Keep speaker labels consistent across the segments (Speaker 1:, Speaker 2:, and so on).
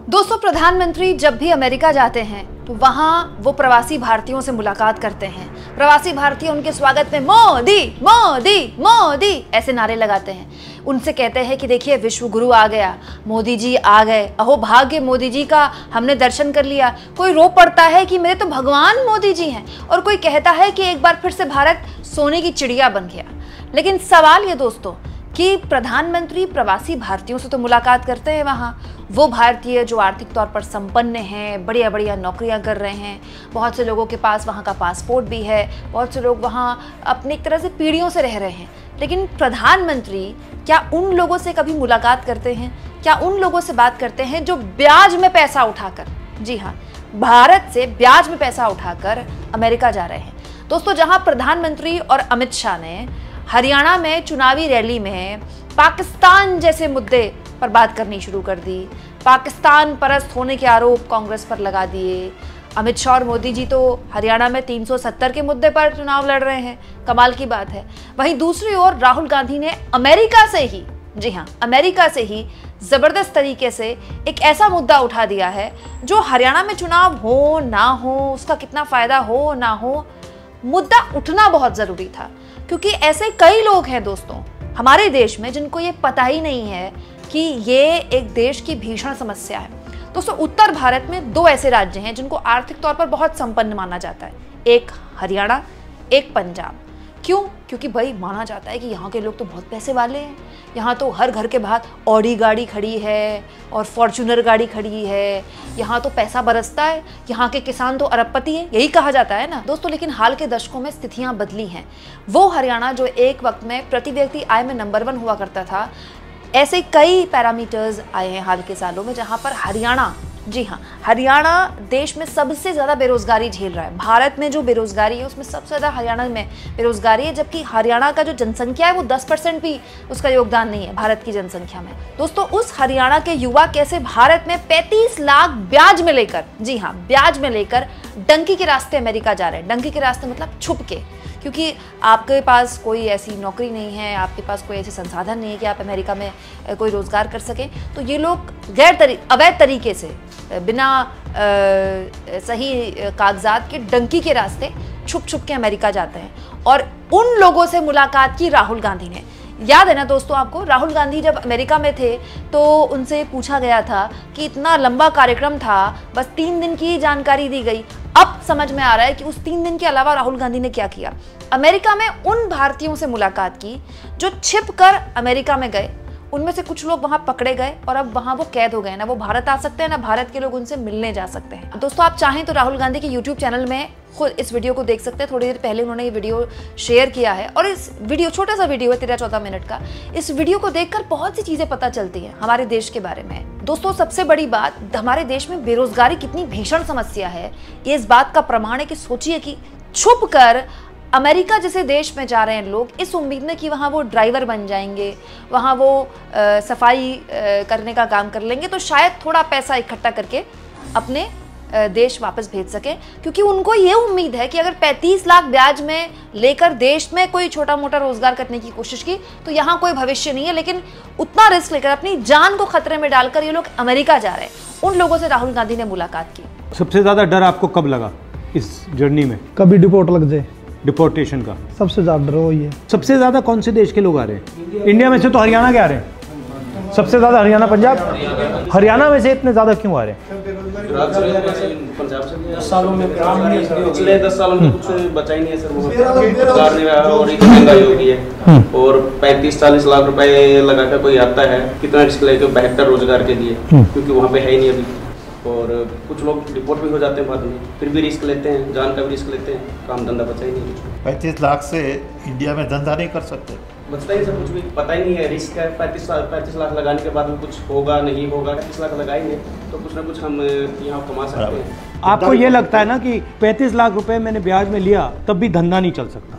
Speaker 1: दोस्तों, प्रधानमंत्री जब भी अमेरिका जाते हैं तो वहाँ वो प्रवासी भारतीयों से मुलाकात करते हैं। प्रवासी भारतीय उनके स्वागत में मोदी मोदी मोदी ऐसे नारे लगाते हैं। उनसे कहते हैं कि देखिए विश्व गुरु आ गया, मोदी जी आ गए, अहो भाग्य मोदी जी का, हमने दर्शन कर लिया। कोई रो पड़ता है कि मेरे तो भगवान मोदी जी हैं, और कोई कहता है कि एक बार फिर से भारत सोने की चिड़िया बन गया। लेकिन सवाल ये दोस्तों कि प्रधानमंत्री प्रवासी भारतीयों से तो मुलाकात करते हैं वहाँ, वो भारतीय जो आर्थिक तौर पर संपन्न हैं, बढ़िया बढ़िया नौकरियाँ कर रहे हैं, बहुत से लोगों के पास वहाँ का पासपोर्ट भी है, बहुत से लोग वहाँ अपनी एक तरह से पीढ़ियों से रह रहे हैं। लेकिन प्रधानमंत्री क्या उन लोगों से कभी मुलाकात करते हैं? क्या उन लोगों से बात करते हैं जो ब्याज में पैसा उठाकर, जी हाँ, भारत से ब्याज में पैसा उठाकर अमेरिका जा रहे हैं? दोस्तों, जहाँ प्रधानमंत्री और अमित शाह ने हरियाणा में चुनावी रैली में पाकिस्तान जैसे मुद्दे पर बात करनी शुरू कर दी, पाकिस्तान परस्त होने के आरोप कांग्रेस पर लगा दिए। अमित शाह और मोदी जी तो हरियाणा में 370 के मुद्दे पर चुनाव लड़ रहे हैं, कमाल की बात है। वहीं दूसरी ओर राहुल गांधी ने अमेरिका से ही, जी हाँ, अमेरिका से ही जबरदस्त तरीके से एक ऐसा मुद्दा उठा दिया है जो हरियाणा में चुनाव हो ना हो, उसका कितना फायदा हो ना हो, मुद्दा उठना बहुत जरूरी था। क्योंकि ऐसे कई लोग हैं दोस्तों हमारे देश में जिनको ये पता ही नहीं है कि ये एक देश की भीषण समस्या है। दोस्तों, उत्तर भारत में दो ऐसे राज्य हैं जिनको आर्थिक तौर पर बहुत संपन्न माना जाता है, एक हरियाणा, एक पंजाब। क्यों? क्योंकि भाई माना जाता है कि यहाँ के लोग तो बहुत पैसे वाले हैं, यहाँ तो हर घर के बाहर ऑडी गाड़ी खड़ी है और फॉर्च्यूनर गाड़ी खड़ी है, यहाँ तो पैसा बरसता है, यहाँ के किसान तो अरबपति हैं, यही कहा जाता है ना दोस्तों। लेकिन हाल के दशकों में स्थितियाँ बदली हैं। वो हरियाणा जो एक वक्त में प्रति व्यक्ति आय में नंबर 1 हुआ करता था, ऐसे कई पैरामीटर्स आए हैं हाल के सालों में जहाँ पर हरियाणा, जी हाँ, हरियाणा देश में सबसे ज़्यादा बेरोजगारी झेल रहा है। भारत में जो बेरोजगारी है उसमें सबसे ज़्यादा हरियाणा में बेरोजगारी है, जबकि हरियाणा का जो जनसंख्या है वो 10% भी उसका योगदान नहीं है भारत की जनसंख्या में। दोस्तों, उस हरियाणा के युवा कैसे भारत में 35 लाख ब्याज में लेकर, जी हाँ, ब्याज में लेकर डंकी के रास्ते अमेरिका जा रहे हैं। डंकी के रास्ते मतलब छुप के, क्योंकि आपके पास कोई ऐसी नौकरी नहीं है, आपके पास कोई ऐसे संसाधन नहीं है कि आप अमेरिका में कोई रोज़गार कर सकें, तो ये लोग अवैध तरीके से बिना सही कागजात के डंकी के रास्ते छुप छुप के अमेरिका जाते हैं। और उन लोगों से मुलाकात की राहुल गांधी ने। याद है ना दोस्तों आपको, राहुल गांधी जब अमेरिका में थे तो उनसे पूछा गया था कि इतना लंबा कार्यक्रम था, बस 3 दिन की जानकारी दी गई। अब समझ में आ रहा है कि उस 3 दिन के अलावा राहुल गांधी ने क्या किया। अमेरिका में उन भारतीयों से मुलाकात की जो छिप कर अमेरिका में गए। उनमें से कुछ लोग वहां पकड़े गए और अब वहां वो कैद हो गए। ना वो भारत आ सकते हैं, ना भारत के लोग उनसे मिलने जा सकते हैं। दोस्तों, आप चाहें तो राहुल गांधी के यूट्यूब चैनल में खुद इस वीडियो को देख सकते हैं। थोड़ी देर पहले उन्होंने ये वीडियो शेयर किया है और इस वीडियो, छोटा सा वीडियो है 13-14 मिनट का, इस वीडियो को देखकर बहुत सी चीजें पता चलती हैं हमारे देश के बारे में। दोस्तों, सबसे बड़ी बात, हमारे देश में बेरोजगारी कितनी भीषण समस्या है ये इस बात का प्रमाण है कि सोचिए कि छुप कर अमेरिका जैसे देश में जा रहे हैं लोग इस उम्मीद में कि वहाँ वो ड्राइवर बन जाएंगे, वहाँ वो सफाई करने का काम कर लेंगे, तो शायद थोड़ा पैसा इकट्ठा करके अपने देश वापस भेज सकें। क्योंकि उनको ये उम्मीद है कि अगर 35 लाख ब्याज में लेकर देश में कोई छोटा मोटा रोजगार करने की कोशिश की तो यहाँ कोई भविष्य नहीं है। लेकिन उतना रिस्क लेकर, अपनी जान को खतरे में डालकर ये लोग अमेरिका जा रहे हैं। उन लोगों से राहुल गांधी ने मुलाकात की।
Speaker 2: सबसे ज्यादा डर आपको कब लगा इस जर्नी में?
Speaker 3: कभी डिपोर्ट लग जाए,
Speaker 2: डिपोर्टेशन का सबसे
Speaker 3: ज्यादा डर वही है।
Speaker 2: सबसे ज्यादा कौन से देश के लोग आ रहे हैं? इंडिया में से तो हरियाणा के आ रहे हैं सबसे ज्यादा, हरियाणा, पंजाब। हरियाणा में से इतने ज्यादा क्यों आ रहे हैं?
Speaker 4: पंजाब से 10 सालों में, पिछले 10 सालों में कुछ बचा ही नहीं है सर। सरकार ने और इतनी महंगाई हो गई है और 35-40 लाख रुपए लगाकर कोई आता है, कितना रिस्क लेके बेहतर रोजगार के लिए, क्योंकि वहाँ पे है ही नहीं अभी। और कुछ लोग डिपोर्ट भी हो जाते हैं बाद में, फिर भी रिस्क लेते हैं, जान का भी रिस्क लेते हैं, काम धंधा बचा ही नहीं।
Speaker 5: 35 लाख से इंडिया में धंधा नहीं कर सकते,
Speaker 4: बचता ही सब, कुछ भी पता ही नहीं है, रिस्क है। 35 लाख लगाने के बाद में कुछ होगा नहीं होगा, 35 लाख लगाएंगे तो कुछ ना कुछ हम यहाँ कमा सकते हैं।
Speaker 2: आपको ये लगता है ना कि 35 लाख रुपए मैंने ब्याज में लिया तब भी धंधा नहीं चल सकता?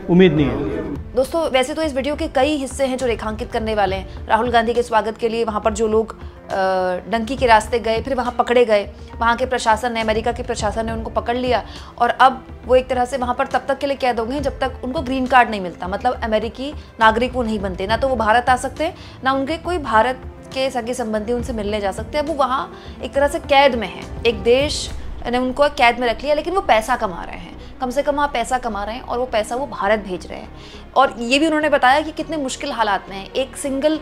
Speaker 2: उम्मीद नहीं है।
Speaker 1: दोस्तों, वैसे तो इस वीडियो के कई हिस्से हैं जो रेखांकित करने वाले हैं। राहुल गांधी के स्वागत के लिए वहाँ पर जो लोग डंकी के रास्ते गए, फिर वहाँ पकड़े गए, वहाँ के प्रशासन ने, अमेरिका के प्रशासन ने उनको पकड़ लिया और अब वो एक तरह से वहाँ पर तब तक के लिए कैद हो गए जब तक उनको ग्रीन कार्ड नहीं मिलता, मतलब अमेरिकी नागरिक वो नहीं बनते। ना तो वो भारत आ सकते, ना उनके कोई भारत के सगे संबंधी उनसे मिलने जा सकते हैं। वो वहाँ एक तरह से कैद में है, एक देश ने उनको कैद में रख लिया, लेकिन वो पैसा कमा रहे हैं, कम से कम वहाँ पैसा कमा रहे हैं और वो पैसा वो भारत भेज रहे हैं। और ये भी उन्होंने बताया कि कितने मुश्किल हालात में हैं। एक सिंगल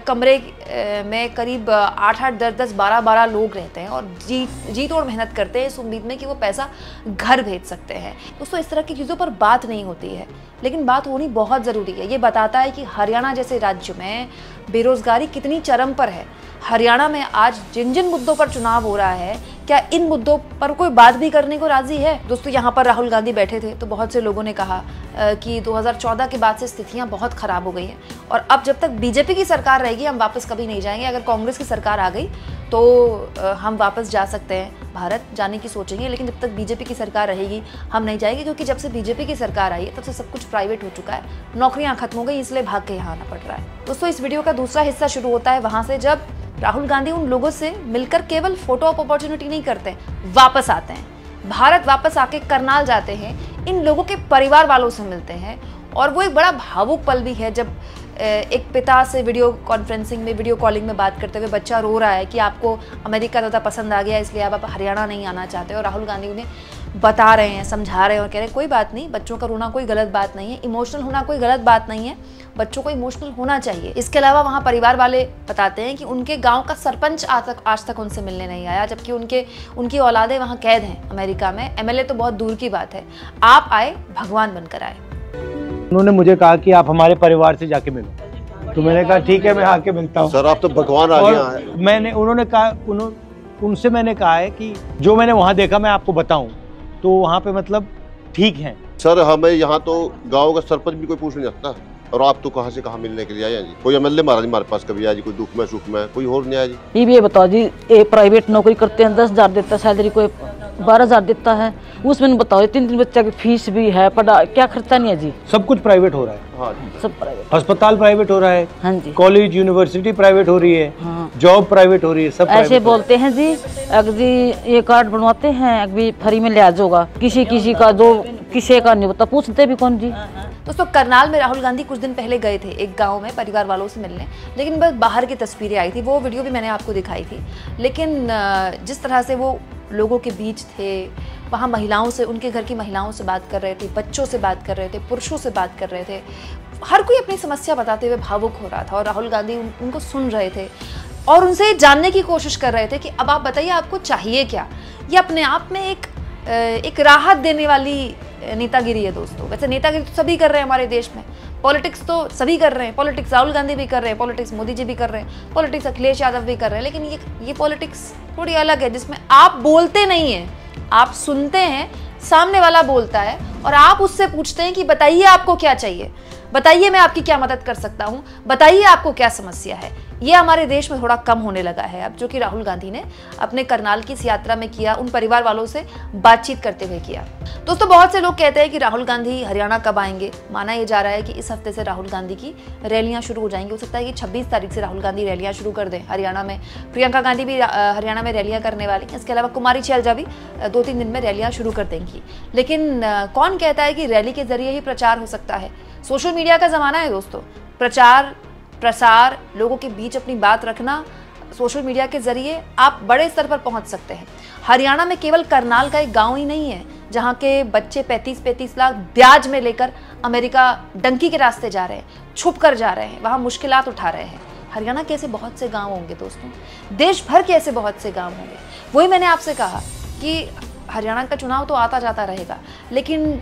Speaker 1: कमरे में करीब 8-8, 10-10, 12-12 लोग रहते हैं और जी तोड़ मेहनत करते हैं इस उम्मीद में कि वो पैसा घर भेज सकते हैं। दोस्तों, इस तरह की चीज़ों पर बात नहीं होती है, लेकिन बात होनी बहुत ज़रूरी है। ये बताता है कि हरियाणा जैसे राज्य में बेरोजगारी कितनी चरम पर है। हरियाणा में आज जिन जिन मुद्दों पर चुनाव हो रहा है, क्या इन मुद्दों पर कोई बात भी करने को राजी है? दोस्तों, यहाँ पर राहुल गांधी बैठे थे तो बहुत से लोगों ने कहा कि 2014 के बाद से स्थितियाँ बहुत ख़राब हो गई हैं और अब जब तक बीजेपी की सरकार रहेगी हम वापस कभी नहीं जाएंगे। अगर कांग्रेस की सरकार आ गई तो हम वापस जा सकते हैं, भारत जाने की सोचेंगे, लेकिन जब तक बीजेपी की सरकार रहेगी हम नहीं जाएंगे, क्योंकि जब से बीजेपी की सरकार आई है तब से सब कुछ प्राइवेट हो चुका है, नौकरियाँ खत्म हो गई, इसलिए भाग के यहाँ आना पड़ रहा है। दोस्तों, इस वीडियो का दूसरा हिस्सा शुरू होता है वहाँ से जब राहुल गांधी उन लोगों से मिलकर केवल फोटो ऑफ अपॉर्चुनिटी नहीं करते, वापस आते हैं, भारत वापस आके करनाल जाते हैं, इन लोगों के परिवार वालों से मिलते हैं। और वो एक बड़ा भावुक पल भी है जब एक पिता से वीडियो कॉन्फ्रेंसिंग में, वीडियो कॉलिंग में बात करते हुए बच्चा रो रहा है कि आपको अमेरिका ज़्यादा पसंद आ गया इसलिए आप हरियाणा नहीं आना चाहते, और राहुल गांधी उन्हें बता रहे हैं, समझा रहे हैं और कह रहे हैं कोई बात नहीं, बच्चों का रोना कोई गलत बात नहीं है, इमोशनल होना कोई गलत बात नहीं है, बच्चों को इमोशनल होना चाहिए। इसके अलावा वहाँ परिवार वाले बताते हैं कि उनके गांव का सरपंच आज तक उनसे मिलने नहीं आया, जबकि उनकी औलादें वहाँ कैद हैं अमेरिका में, एमएलए तो बहुत दूर की बात है। आप आए, भगवान बनकर आए।
Speaker 2: उन्होंने मुझे कहा कि आप हमारे परिवार से जाके मिलो, तो मैंने कहा ठीक है, मैं आके मिलता हूँ।
Speaker 3: सर, आप तो भगवान आ गया।
Speaker 2: उन्होंने कहा, उनसे मैंने कहा है कि जो मैंने वहाँ देखा मैं आपको बताऊँ, तो वहाँ पे मतलब ठीक है।
Speaker 3: सर, हमें यहाँ तो गांव का सरपंच भी कोई पूछ नहीं सकता, और आप तो कहाँ से कहाँ मिलने के लिए आए हैं जी? कोई एमएलए महाराज हमारे पास कभी आया जी, कोई दुख में सुख में, कोई और नहीं आया जी।
Speaker 6: ये बताओ जी, प्राइवेट नौकरी करते हैं, 10,000 देता है सैलरी, कोई 12,000 देता है, उसमें बताओ 3 बच्चा की फीस भी है, पढ़ा क्या खर्चा नहीं है जी?
Speaker 2: सब कुछ प्राइवेट हो रहा है।
Speaker 3: हाँ जी,
Speaker 6: सब प्राइवेट,
Speaker 2: अस्पताल प्राइवेट हो रहा है,
Speaker 6: हाँ जी,
Speaker 2: कॉलेज यूनिवर्सिटी प्राइवेट हो रही है,
Speaker 6: हाँ,
Speaker 2: जॉब प्राइवेट हो रही है, सब
Speaker 6: ऐसे बोलते हैं जी। अगर जी ये कार्ड बनवाते हैं अभी फ्री में लिहाज होगा, किसी का जो किसी का नहीं होता, पूछते भी कौन जी।
Speaker 1: दोस्तों, करनाल में राहुल गांधी कुछ दिन पहले गए थे एक गांव में परिवार वालों से मिलने, लेकिन बस बाहर की तस्वीरें आई थी, वो वीडियो भी मैंने आपको दिखाई थी। लेकिन जिस तरह से वो लोगों के बीच थे, वहाँ महिलाओं से, उनके घर की महिलाओं से बात कर रहे थे, बच्चों से बात कर रहे थे, पुरुषों से बात कर रहे थे, हर कोई अपनी समस्या बताते हुए भावुक हो रहा था और राहुल गांधी उनको सुन रहे थे और उनसे जानने की कोशिश कर रहे थे कि अब आप बताइए आपको चाहिए क्या। ये अपने आप में एक राहत देने वाली नेतागिरी है दोस्तों। वैसे नेतागिरी तो सभी कर रहे हैं हमारे देश में, पॉलिटिक्स तो सभी कर रहे हैं, पॉलिटिक्स राहुल गांधी भी कर रहे हैं, पॉलिटिक्स मोदी जी भी कर रहे हैं, पॉलिटिक्स अखिलेश यादव भी कर रहे हैं, लेकिन ये पॉलिटिक्स थोड़ी अलग है, जिसमें आप बोलते नहीं हैं, आप सुनते हैं, सामने वाला बोलता है और आप उससे पूछते हैं कि बताइए आपको क्या चाहिए, बताइए मैं आपकी क्या मदद कर सकता हूँ, बताइए आपको क्या समस्या है। ये हमारे देश में थोड़ा कम होने लगा है अब, जो कि राहुल गांधी ने अपने करनाल की इस यात्रा में किया, उन परिवार वालों से बातचीत करते हुए किया। दोस्तों, बहुत से लोग कहते हैं कि राहुल गांधी हरियाणा कब आएंगे। माना ये जा रहा है कि इस हफ्ते से राहुल गांधी की रैलियां शुरू हो जाएंगी। हो सकता है कि 26 तारीख से राहुल गांधी रैलियां शुरू कर दें हरियाणा में। प्रियंका गांधी भी हरियाणा में रैलियां करने वाली हैं। इसके अलावा कुमारी शैलजा भी 2-3 दिन में रैलियां शुरू कर देंगी। लेकिन कौन कहता है कि रैली के जरिए ही प्रचार हो सकता है? सोशल मीडिया का ज़माना है दोस्तों, प्रचार प्रसार, लोगों के बीच अपनी बात रखना, सोशल मीडिया के जरिए आप बड़े स्तर पर पहुंच सकते हैं। हरियाणा में केवल करनाल का एक गांव ही नहीं है जहां के बच्चे 35-35 लाख ब्याज में लेकर अमेरिका डंकी के रास्ते जा रहे हैं, छुप कर जा रहे हैं, वहां मुश्किलात उठा रहे हैं। हरियाणा के ऐसे बहुत से गाँव होंगे दोस्तों, देश भर के ऐसे बहुत से गाँव होंगे। वही मैंने आपसे कहा कि हरियाणा का चुनाव तो आता जाता रहेगा, लेकिन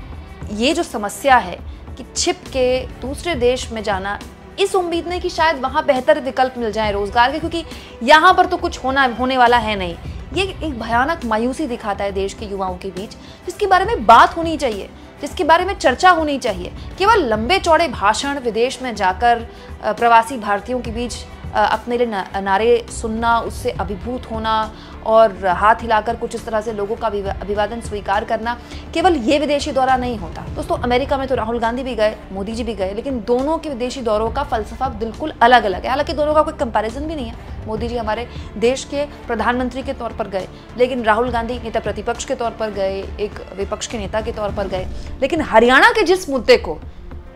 Speaker 1: ये जो समस्या है कि छिप के दूसरे देश में जाना, इस उम्मीद में कि शायद वहाँ बेहतर विकल्प मिल जाए रोजगार के, क्योंकि यहाँ पर तो कुछ होने वाला है नहीं, ये एक भयानक मायूसी दिखाता है देश के युवाओं के बीच, जिसके बारे में बात होनी चाहिए, जिसके बारे में चर्चा होनी चाहिए। केवल लंबे चौड़े भाषण, विदेश में जाकर प्रवासी भारतीयों के बीच अपने लिए नारे सुनना, उससे अभिभूत होना और हाथ हिलाकर कुछ इस तरह से लोगों का अभिवादन स्वीकार करना, केवल ये विदेशी दौरा नहीं होता दोस्तों। अमेरिका में तो राहुल गांधी भी गए, मोदी जी भी गए, लेकिन दोनों के विदेशी दौरों का फलसफा बिल्कुल अलग अलग है। हालांकि दोनों का कोई कंपैरिजन भी नहीं है। मोदी जी हमारे देश के प्रधानमंत्री के तौर पर गए, लेकिन राहुल गांधी नेता प्रतिपक्ष के तौर पर गए, एक विपक्ष के नेता के तौर पर गए। लेकिन हरियाणा के जिस मुद्दे को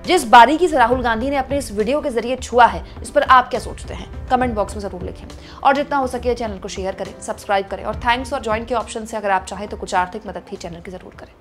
Speaker 1: जिस बारीकी से राहुल गांधी ने अपने इस वीडियो के जरिए छुआ है, इस पर आप क्या सोचते हैं? कमेंट बॉक्स में जरूर लिखें और जितना हो सके चैनल को शेयर करें, सब्सक्राइब करें और थैंक्स और ज्वाइन के ऑप्शन से अगर आप चाहें तो कुछ आर्थिक मदद भी चैनल की जरूर करें।